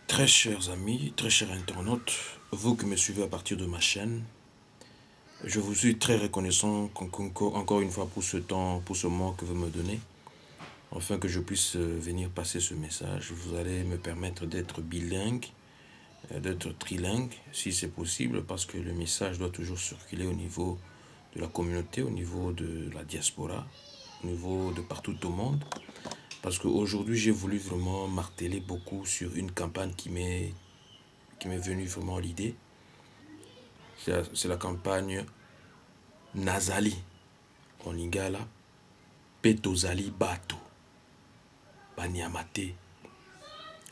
Très chers amis, très chers internautes, vous qui me suivez à partir de ma chaîne, je vous suis très reconnaissant encore une fois pour ce temps, pour ce moment que vous me donnez, afin que je puisse venir passer ce message. Vous allez me permettre d'être bilingue, d'être trilingue, si c'est possible, parce que le message doit toujours circuler au niveau de la communauté, au niveau de la diaspora, au niveau de partout au monde. Parce qu'aujourd'hui, j'ai voulu vraiment marteler beaucoup sur une campagne qui m'est venue vraiment à l'idée. C'est la campagne Nazali en lingala, Petozali Bato, Banyamate,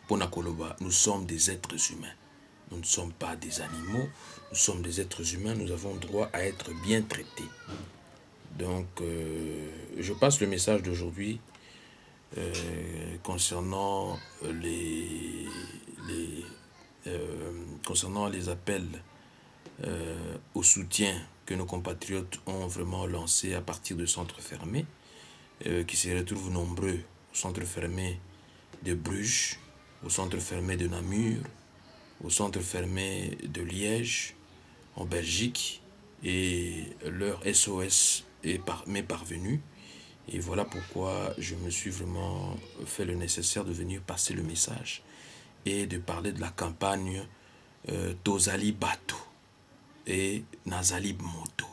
Ponakoloba. Nous sommes des êtres humains. Nous ne sommes pas des animaux, nous sommes des êtres humains, nous avons droit à être bien traités. Donc, je passe le message d'aujourd'hui concernant concernant les appels au soutien que nos compatriotes ont vraiment lancé à partir de centres fermés, qui se retrouvent nombreux au centre fermé de Bruges, au centre fermé de Namur, au centre fermé de Liège, en Belgique, et leur SOS m'est parvenu. Et voilà pourquoi je me suis vraiment fait le nécessaire de venir passer le message et de parler de la campagne Tozali Bato et Nazali Moto.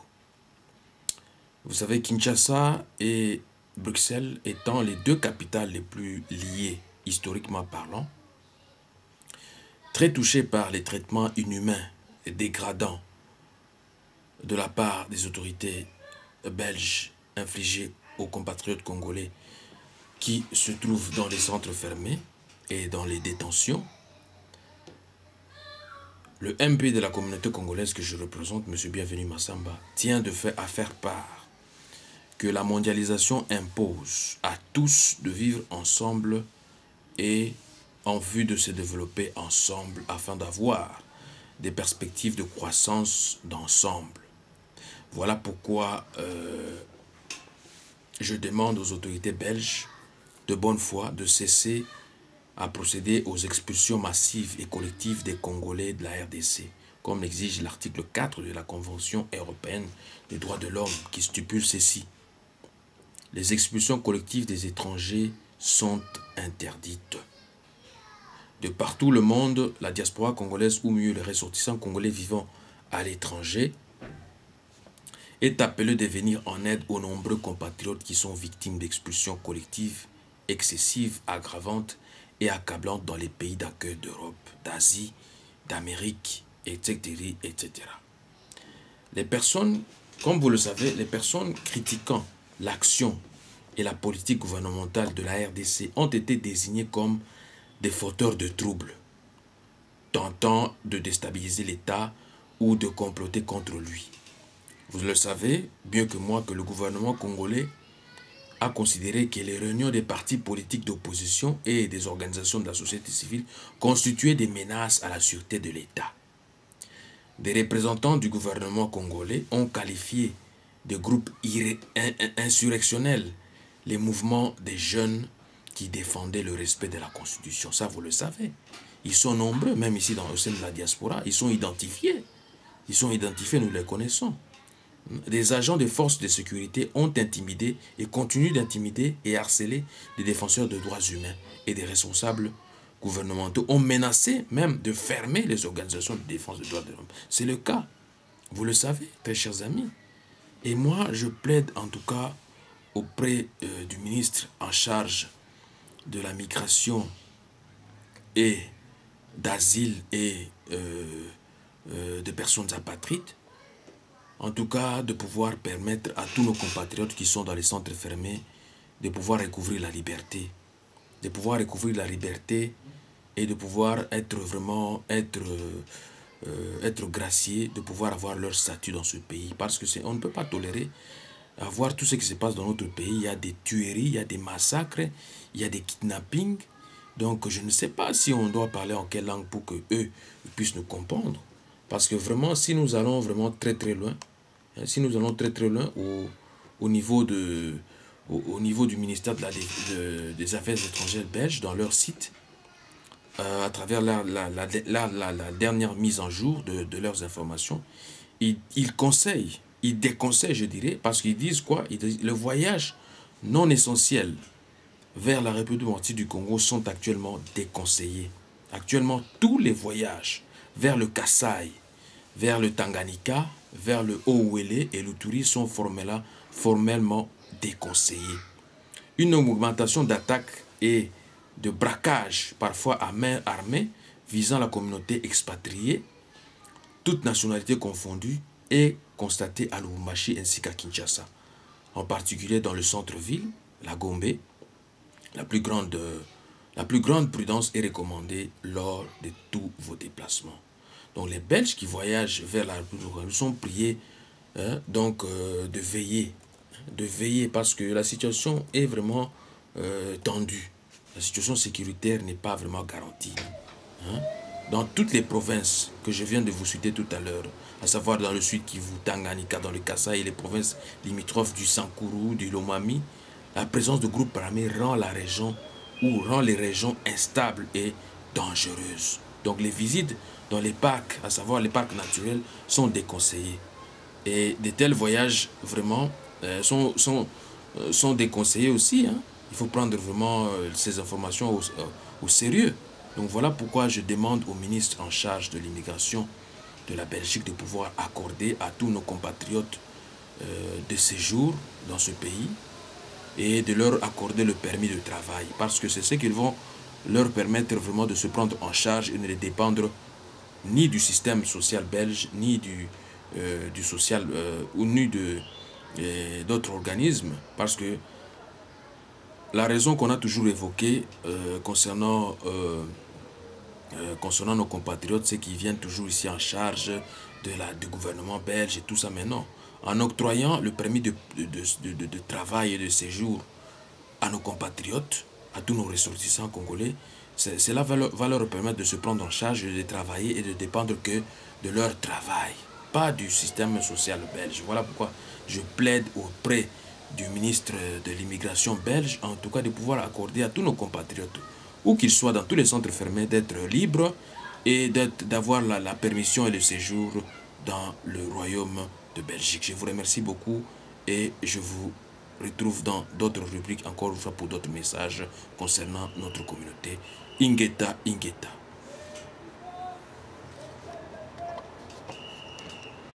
Vous savez, Kinshasa et Bruxelles étant les deux capitales les plus liées historiquement parlant, très touchées par les traitements inhumains et dégradants de la part des autorités belges infligés aux compatriotes congolais qui se trouvent dans les centres fermés et dans les détentions. Le MP de la communauté congolaise que je représente, M. Bienvenu Massamba, tient à faire part que la mondialisation impose à tous de vivre ensemble et en vue de se développer ensemble afin d'avoir des perspectives de croissance d'ensemble. Voilà pourquoi je demande aux autorités belges de bonne foi de cesser à procéder aux expulsions massives et collectives des Congolais de la RDC, comme l'exige l'article 4 de la Convention européenne des droits de l'homme qui stipule ceci. Les expulsions collectives des étrangers sont interdites. De partout le monde, la diaspora congolaise ou mieux les ressortissants congolais vivant à l'étranger est appelé de venir en aide aux nombreux compatriotes qui sont victimes d'expulsions collectives, excessives, aggravantes et accablantes dans les pays d'accueil d'Europe, d'Asie, d'Amérique, etc., etc. Les personnes, comme vous le savez, les personnes critiquant l'action et la politique gouvernementale de la RDC ont été désignées comme des fauteurs de troubles, tentant de déstabiliser l'État ou de comploter contre lui. Vous le savez, bien que moi, que le gouvernement congolais a considéré que les réunions des partis politiques d'opposition et des organisations de la société civile constituaient des menaces à la sûreté de l'État. Des représentants du gouvernement congolais ont qualifié de groupes insurrectionnels les mouvements des jeunes qui défendaient le respect de la Constitution. Ça, vous le savez. Ils sont nombreux, même ici au sein de la diaspora. Ils sont identifiés. Ils sont identifiés, nous les connaissons. Des agents des forces de sécurité ont intimidé et continuent d'intimider et harceler des défenseurs de droits humains et des responsables gouvernementaux ont menacé même de fermer les organisations de défense des droits de l'homme. C'est le cas, vous le savez, très chers amis. Et moi, je plaide en tout cas auprès du ministre en charge de la migration et d'asile et de personnes apatrides, en tout cas de pouvoir permettre à tous nos compatriotes qui sont dans les centres fermés de pouvoir recouvrir la liberté. De pouvoir recouvrir la liberté et de pouvoir être vraiment, être graciés, de pouvoir avoir leur statut dans ce pays. Parce que on ne peut pas tolérer avoir tout ce qui se passe dans notre pays. Il y a des tueries, il y a des massacres, il y a des kidnappings. Donc je ne sais pas si on doit parler en quelle langue pour que eux puissent nous comprendre. Parce que vraiment, si nous allons vraiment très très loin, si nous allons très très loin au niveau du ministère des Affaires étrangères belge, dans leur site, à travers la dernière mise en jour de leurs informations, ils conseillent, ils déconseillent, je dirais, parce qu'ils disent quoi? Ils disent, le voyage non essentiel vers la République démocratique du Congo sont actuellement déconseillés. Actuellement, tous les voyages vers le Kasaï, vers le Tanganyika, vers le Haut-Ouélé et l'Uturi sont formellement déconseillés. Une augmentation d'attaques et de braquages, parfois à main armée, visant la communauté expatriée, toutes nationalités confondues, est constatée à Lubumbashi ainsi qu'à Kinshasa. En particulier dans le centre-ville, la Gombe, la plus grande prudence est recommandée lors de tous vos déplacements. Donc les Belges qui voyagent vers la République sont priés de veiller parce que la situation est vraiment tendue. La situation sécuritaire n'est pas vraiment garantie. Dans toutes les provinces que je viens de vous citer tout à l'heure, à savoir dans le sud Kivu, Tanganyika, dans le Kasaï et les provinces limitrophes du Sankuru, du Lomami, la présence de groupes armés rend les régions instables et dangereuses. Donc les visites dans les parcs, à savoir les parcs naturels, sont déconseillées. Et de tels voyages, vraiment, sont déconseillés aussi. Il faut prendre vraiment ces informations au sérieux. Donc voilà pourquoi je demande au ministre en charge de l'immigration de la Belgique de pouvoir accorder à tous nos compatriotes de séjour dans ce pays et de leur accorder le permis de travail. Parce que c'est ce qu'ils vont leur permettre vraiment de se prendre en charge et ne dépendre ni du système social belge, ni du social, ou ni d'autres organismes. Parce que la raison qu'on a toujours évoquée concernant nos compatriotes, c'est qu'ils viennent toujours ici en charge du gouvernement belge et tout ça. Mais non, en octroyant le permis de travail et de séjour à nos compatriotes, à tous nos ressortissants congolais, cela va leur permettre de se prendre en charge, de travailler et de dépendre que de leur travail, pas du système social belge. Voilà pourquoi je plaide auprès du ministre de l'immigration belge, en tout cas de pouvoir accorder à tous nos compatriotes, où qu'ils soient dans tous les centres fermés, d'être libres et d'avoir la permission et le séjour dans le royaume de Belgique. Je vous remercie beaucoup et je vous retrouve dans d'autres rubriques encore une fois pour d'autres messages concernant notre communauté. Ingeta, Ingeta.